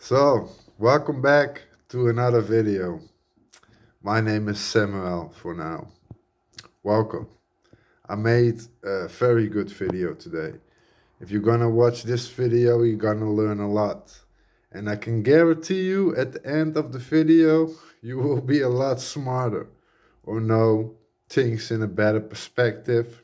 So, welcome back to another video. My name is Samuel for now. Welcome. I made a very good video today. If you're gonna watch this video, you're gonna learn a lot. And I can guarantee you at the end of the video, you will be a lot smarter or know things in a better perspective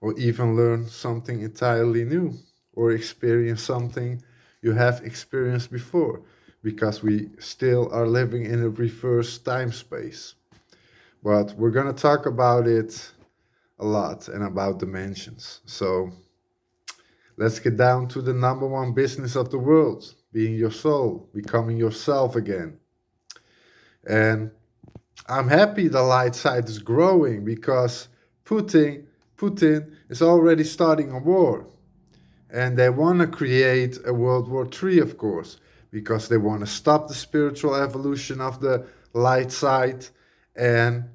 or even learn something entirely new or experience something you have experienced before because we still are living in a reverse time space. But we're going to talk about it a lot and about dimensions. So let's get down to the number one business of the world, being your soul, becoming yourself again. And I'm happy the light side is growing because Putin is already starting a war. And they want to create a World War III, of course, because they want to stop the spiritual evolution of the light side. And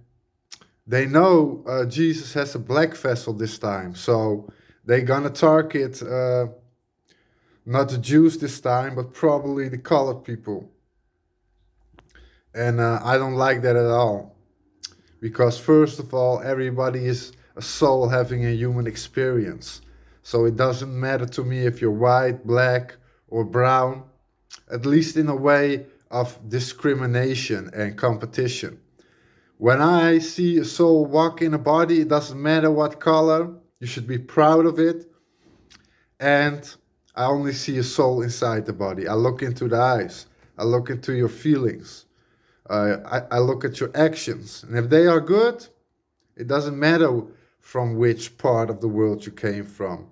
they know Jesus has a black vessel this time. So they're going to target not the Jews this time, but probably the colored people. And I don't like that at all. Because, first of all, everybody is a soul having a human experience. So it doesn't matter to me if you're white, black, or brown, at least in a way of discrimination and competition. When I see a soul walk in a body, it doesn't matter what color, you should be proud of it. And I only see a soul inside the body. I look into the eyes, I look into your feelings, I look at your actions. And if they are good, it doesn't matter from which part of the world you came from.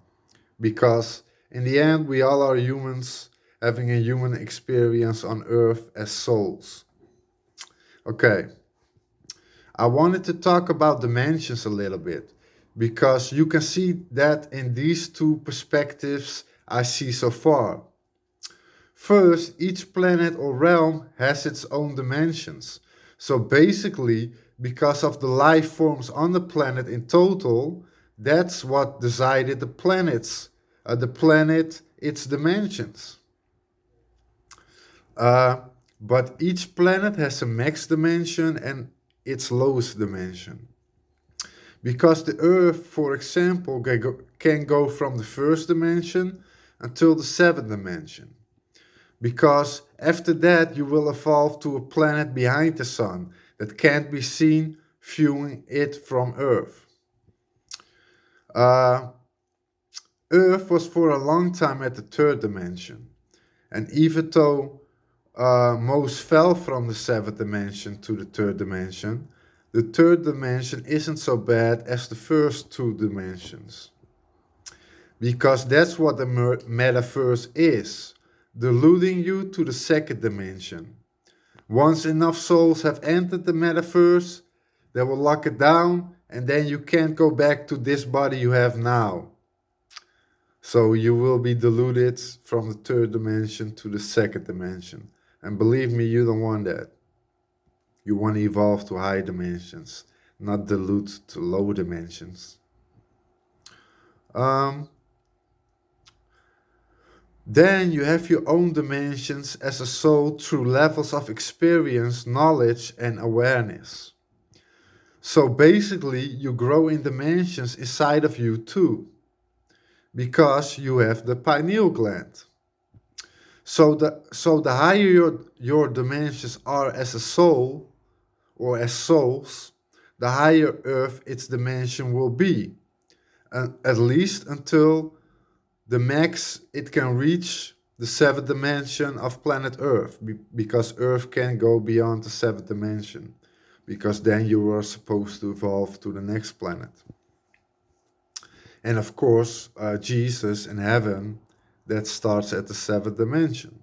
Because in the end, we all are humans having a human experience on earth as souls. Okay, I wanted to talk about dimensions a little bit because you can see that in these two perspectives I see so far. First, each planet or realm has its own dimensions. So basically, because of the life forms on the planet in total, that's what decided the planet, its dimensions. But each planet has a max dimension and its lowest dimension. Because the Earth, for example, can go from the first dimension until the seventh dimension. Because after that, you will evolve to a planet behind the sun that can't be seen viewing it from Earth. Uh, Earth was for a long time at the third dimension. And even though most fell from the seventh dimension to the third dimension, the third dimension isn't so bad as the first two dimensions. Because that's what the metaverse is, deluding you to the second dimension. Once enough souls have entered the metaverse, they will lock it down, and then you can't go back to this body you have now. So you will be deluded from the third dimension to the second dimension. And believe me, you don't want that. You want to evolve to high dimensions, not dilute to low dimensions. Then you have your own dimensions as a soul through levels of experience, knowledge, and awareness. So basically, you grow in dimensions inside of you too, because you have the pineal gland. So the higher your dimensions are as a soul or as souls, the higher Earth its dimension will be, at least until the max it can reach the seventh dimension of planet Earth, because Earth can go beyond the seventh dimension, because then you are supposed to evolve to the next planet. And of course, Jesus in heaven, that starts at the seventh dimension.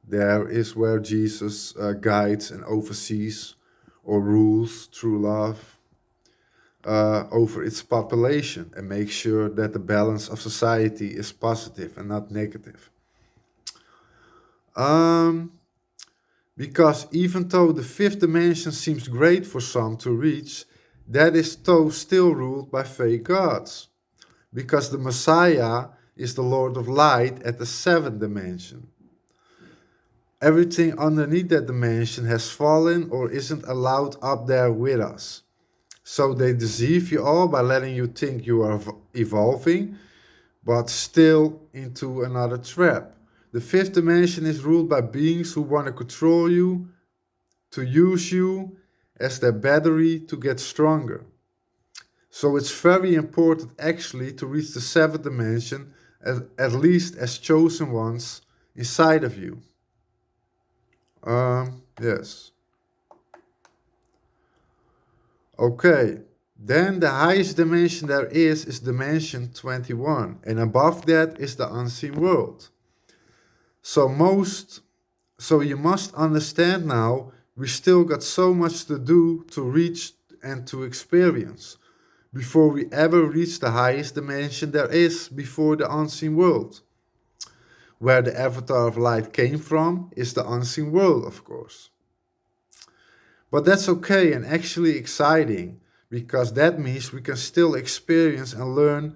There is where Jesus guides and oversees or rules through love over its population and makes sure that the balance of society is positive and not negative. Because even though the fifth dimension seems great for some to reach, that is still ruled by fake gods. Because the Messiah is the Lord of Light at the seventh dimension. Everything underneath that dimension has fallen or isn't allowed up there with us. So they deceive you all by letting you think you are evolving, but still into another trap. The fifth dimension is ruled by beings who want to control you, to use you as their battery to get stronger. So it's very important actually to reach the seventh dimension, at least as chosen ones inside of you. Yes. Okay. Then the highest dimension there is dimension 21, and above that is the unseen world. So you must understand now we still got so much to do to reach and to experience before we ever reach the highest dimension there is before the unseen world. Where the avatar of light came from is the unseen world, of course. But that's okay and actually exciting because that means we can still experience and learn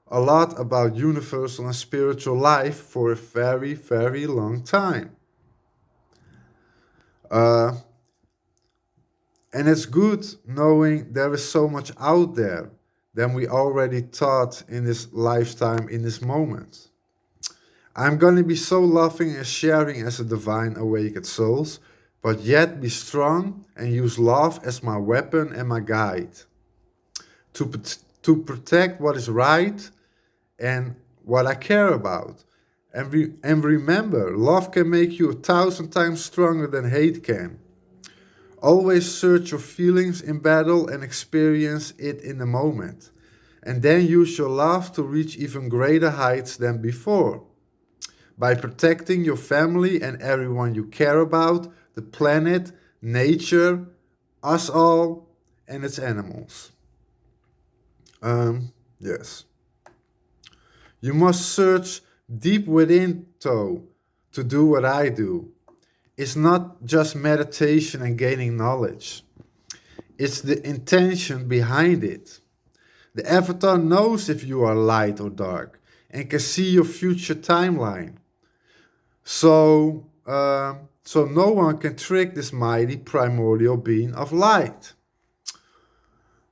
a lot about universal and spiritual life for a very, very long time. Uh, and it's good knowing there is so much out there than we already thought in this lifetime, in this moment. I'm gonna be so loving and sharing as a divine awakened souls, but yet be strong and use love as my weapon and my guide to protect what is right and what I care about. And remember, love can make you 1,000 times stronger than hate can. Always search your feelings in battle and experience it in the moment. And then use your love to reach even greater heights than before. By protecting your family and everyone you care about, the planet, nature, us all, and its animals. Yes. You must search deep within, though, to do what I do. It's not just meditation and gaining knowledge. It's the intention behind it. The avatar knows if you are light or dark and can see your future timeline. So no one can trick this mighty primordial being of light.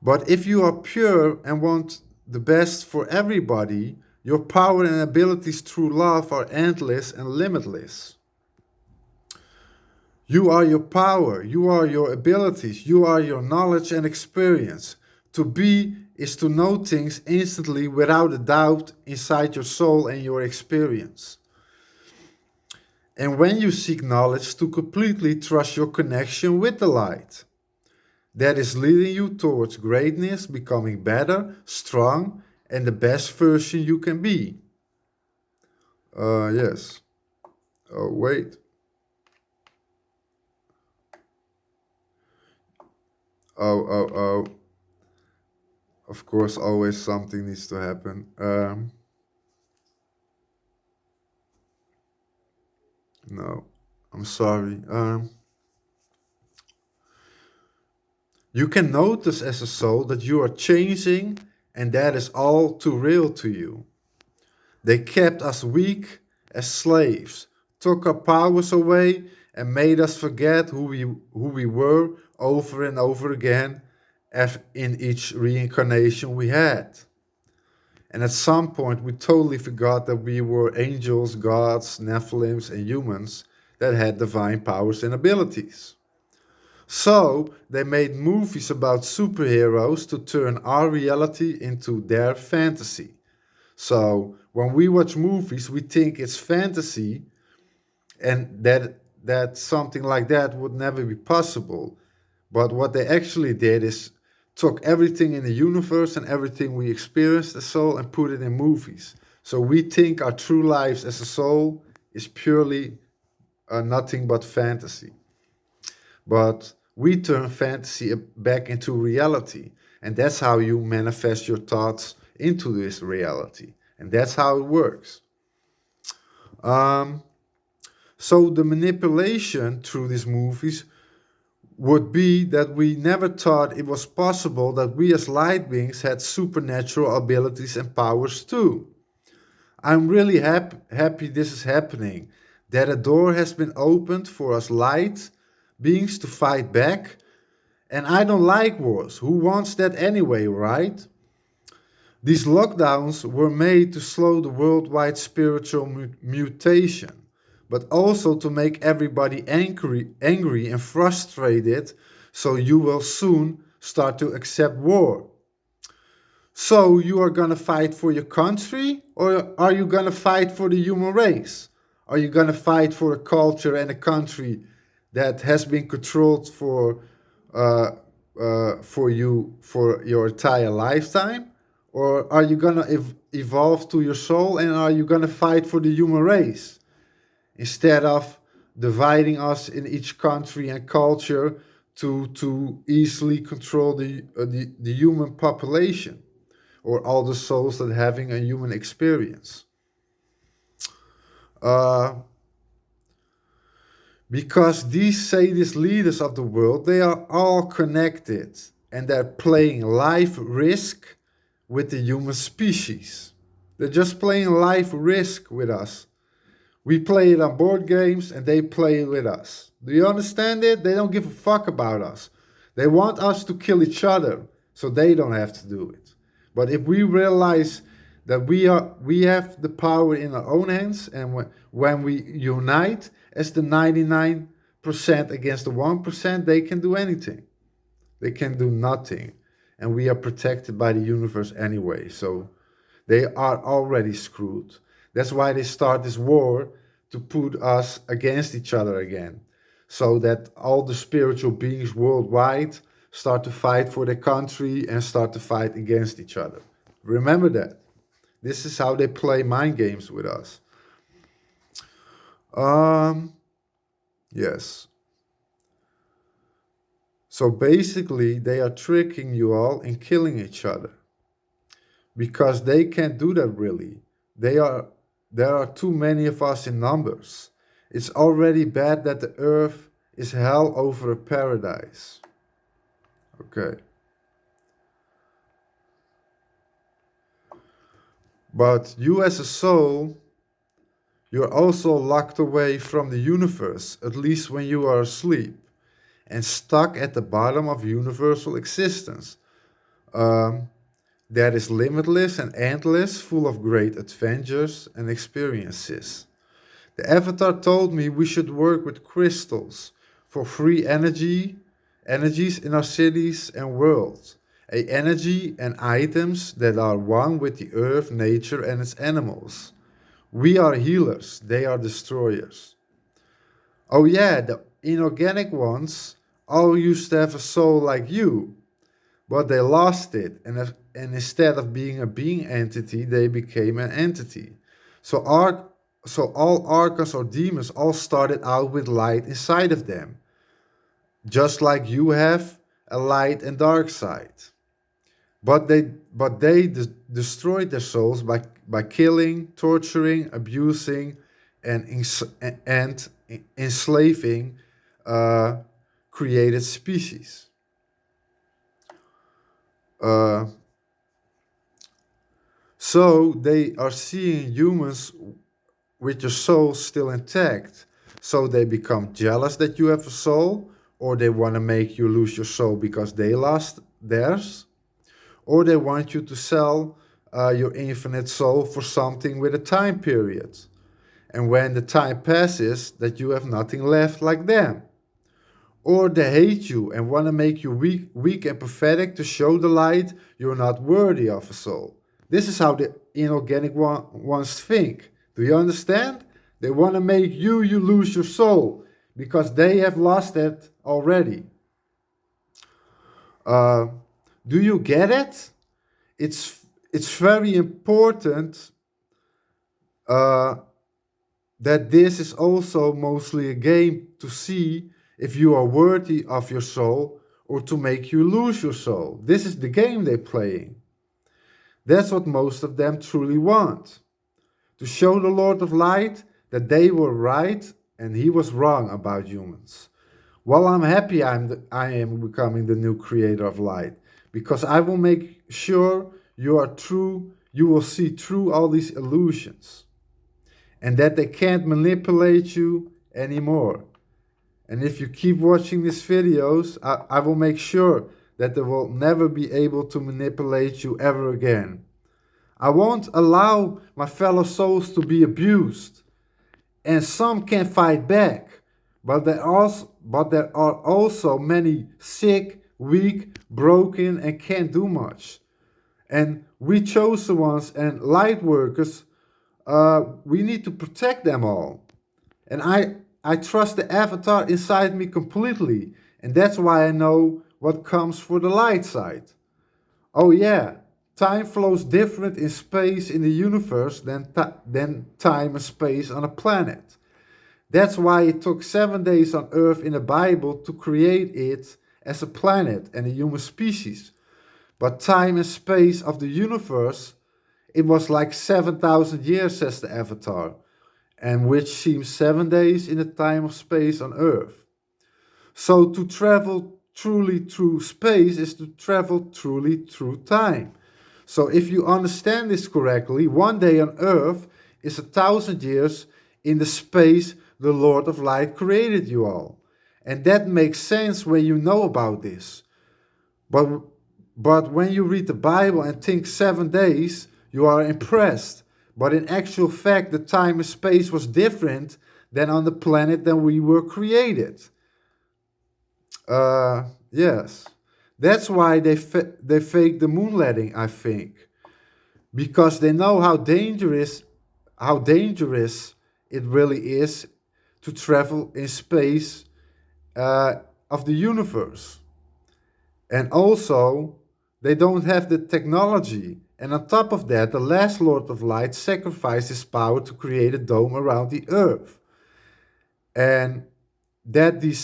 But if you are pure and want the best for everybody, your power and abilities through love are endless and limitless. You are your power, you are your abilities, you are your knowledge and experience. To be is to know things instantly without a doubt inside your soul and your experience. And when you seek knowledge, to completely trust your connection with the light. That is leading you towards greatness, becoming better, strong, and the best version you can be. Yes. Oh, wait. Oh. Of course, always something needs to happen. No, I'm sorry. You can notice as a soul that you are changing, and that is all too real to you. They kept us weak as slaves, took our powers away, and made us forget who we were over and over again as in each reincarnation we had. And at some point, we totally forgot that we were angels, gods, Nephilims, and humans that had divine powers and abilities. So they made movies about superheroes to turn our reality into their fantasy. So when we watch movies, we think it's fantasy and that something like that would never be possible. But what they actually did is took everything in the universe and everything we experienced as soul and put it in movies. So we think our true lives as a soul is purely nothing but fantasy. But we turn fantasy back into reality. And that's how you manifest your thoughts into this reality. And that's how it works. So the manipulation through these movies would be that we never thought it was possible that we as light beings had supernatural abilities and powers too. I'm really happy this is happening. that a door has been opened for us light beings to fight back. And I don't like wars. Who wants that anyway, right? These lockdowns were made to slow the worldwide spiritual mutation, but also to make everybody angry and frustrated, so you will soon start to accept war. So you are going to fight for your country, or are you going to fight for the human race? Are you going to fight for a culture and a country that has been controlled for you for your entire lifetime? Or are you going to evolve to your soul, and are you going to fight for the human race instead of dividing us in each country and culture to easily control the human population, or all the souls that having a human experience? Uh, because these sadist leaders of the world, they are all connected, and they're playing life risk with the human species. They're just playing life risk with us. We play it on board games and they play it with us. Do you understand it? They don't give a fuck about us. They want us to kill each other so they don't have to do it. But if we realize that we have the power in our own hands, and when we unite as the 99% against the 1%, they can do anything. They can do nothing. And we are protected by the universe anyway. So they are already screwed. That's why they start this war, to put us against each other again. So that all the spiritual beings worldwide start to fight for their country and start to fight against each other. Remember that. This is how they play mind games with us. Yes. So basically, they are tricking you all and killing each other. Because they can't do that really. There are too many of us in numbers. It's already bad that the earth is hell over a paradise. Okay. But you as a soul, you're also locked away from the universe, at least when you are asleep, and stuck at the bottom of universal existence. That is limitless and endless, full of great adventures and experiences. The Avatar told me we should work with crystals for free energies in our cities and worlds. A energy and items that are one with the earth, nature, and its animals. We are healers, they are destroyers. Oh yeah, the inorganic ones all used to have a soul like you, but they lost it, and instead of being a being entity, they became an entity. So, so all archons or demons all started out with light inside of them, just like you have a light and dark side. But they destroyed their souls by killing, torturing, abusing, and enslaving uh, created species. Uh, so they are seeing humans with your soul still intact. So they become jealous that you have a soul, or they want to make you lose your soul because they lost theirs, or they want you to sell your infinite soul for something with a time period. And when the time passes, that you have nothing left like them. Or they hate you and want to make you weak and pathetic to show the light you're not worthy of a soul. This is how the inorganic ones think. Do you understand? They want to make you lose your soul because they have lost it already. Uh, do you get it? It's very important uh, that this is also mostly a game to see if you are worthy of your soul or to make you lose your soul. This is the game they're playing. That's what most of them truly want. To show the Lord of Light that they were right and he was wrong about humans. Well, I'm happy I am becoming the new creator of light, because I will make sure you are true, you will see through all these illusions. and that they can't manipulate you anymore. And if you keep watching these videos, I will make sure that they will never be able to manipulate you ever again. I won't allow my fellow souls to be abused. And some can fight back, but there are also many sick, weak, broken, and can't do much. And we chosen ones and light workers, we need to protect them all. And I trust the avatar inside me completely. And that's why I know what comes for the light side. Oh yeah, time flows different in space in the universe than time and space on a planet. That's why it took 7 days on Earth in the Bible to create it as a planet and a human species. But time and space of the universe, it was like 7,000 years, says the Avatar, and which seems 7 days in the time of space on Earth. So to travel truly through space is to travel truly through time. So if you understand this correctly, 1 day on Earth is 1,000 years in the space the Lord of Light created you all. And that makes sense when you know about this. But when you read the Bible and think 7 days, you are impressed. But in actual fact, the time and space was different than on the planet than we were created. Yes. That's why they fake the moon landing, I think. Because they know how dangerous it really is to travel in space of the universe. And also, they don't have the technology. And on top of that, the last Lord of Light sacrificed his power to create a dome around the earth. And that these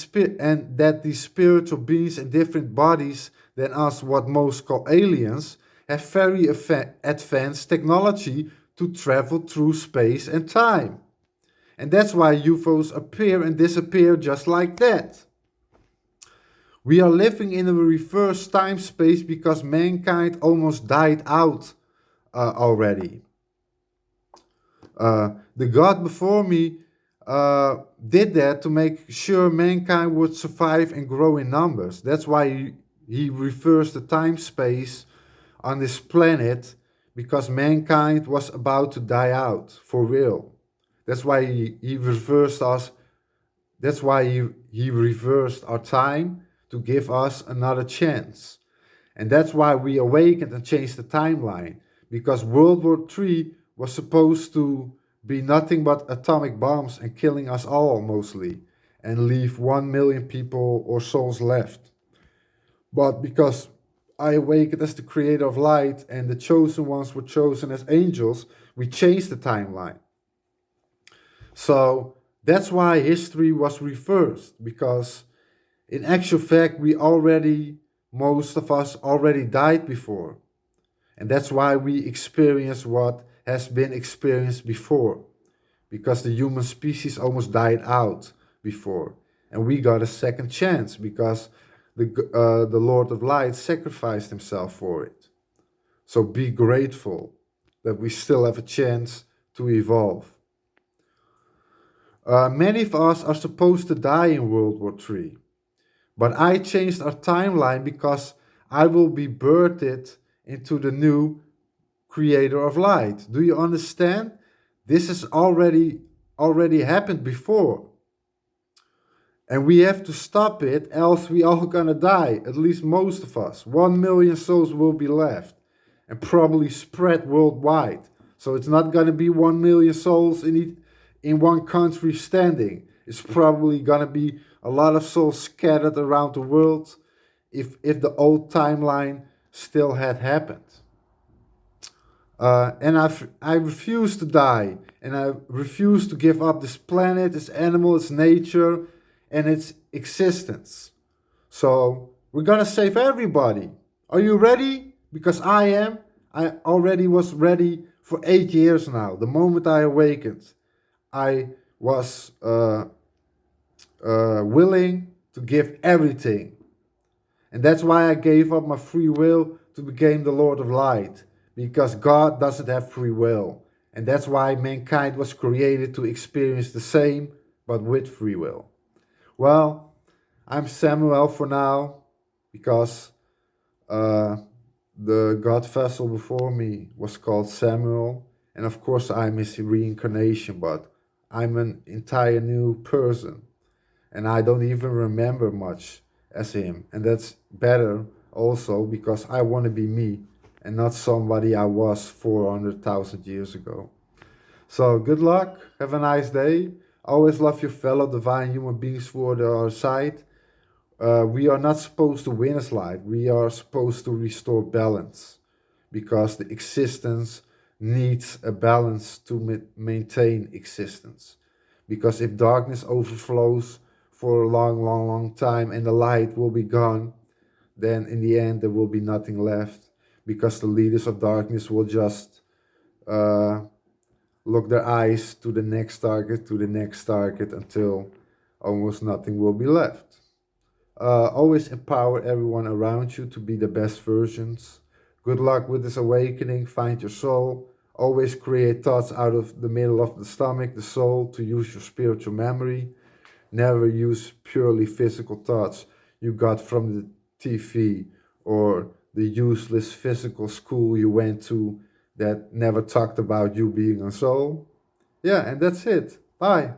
spiritual beings in different bodies than us, what most call aliens, have very advanced technology to travel through space and time. And that's why UFOs appear and disappear just like that. We are living in a reverse time space because mankind almost died out already. The God before me did that to make sure mankind would survive and grow in numbers. That's why he reversed the time space on this planet, because mankind was about to die out for real. That's why he reversed us. That's why he reversed our time to give us another chance. And that's why we awakened and changed the timeline. Because World War III was supposed to be nothing but atomic bombs and killing us all mostly. And leave 1 million people or souls left. But because I awakened as the creator of light and the chosen ones were chosen as angels, we changed the timeline. So that's why history was reversed. Because in actual fact, most of us already died before. And that's why we experience what has been experienced before. Because the human species almost died out before. And we got a second chance because the Lord of Light sacrificed himself for it. So be grateful that we still have a chance to evolve. Many of us are supposed to die in World War III. But I changed our timeline because I will be birthed into the new creator of light. Do you understand? This has already happened before. And we have to stop it, else we all gonna die, at least most of us. 1 million souls will be left and probably spread worldwide. So it's not gonna be 1 million souls in one country standing. It's probably gonna be a lot of souls scattered around the world if the old timeline still had happened. And I refuse to die, and I refuse to give up this planet, its animal, its nature, and its existence. So we're gonna save everybody. Are you ready? Because I am. I already was ready for 8 years now. The moment I awakened, I was willing to give everything. And that's why I gave up my free will to become the Lord of Light. Because God doesn't have free will. And that's why mankind was created to experience the same, but with free will. Well, I'm Samuel for now, because uh, the God vessel before me was called Samuel. And of course, I'm his reincarnation, but I'm an entire new person. And I don't even remember much as him. And that's better also because I want to be me and not somebody I was 400,000 years ago. So good luck. Have a nice day. Always love your fellow divine human beings for our side. We are not supposed to win a slide. We are supposed to restore balance because the existence needs a balance to maintain existence. Because if darkness overflows for a long, long, long time and the light will be gone, then in the end there will be nothing left because the leaders of darkness will just uh, look their eyes to the next target until almost nothing will be left. Always empower everyone around you to be the best versions. Good luck with this awakening. Find your soul. Always create thoughts out of the middle of the stomach, the soul, to use your spiritual memory. Never use purely physical thoughts you got from the TV or the useless physical school you went to that never talked about you being a soul. Yeah, and that's it. Bye.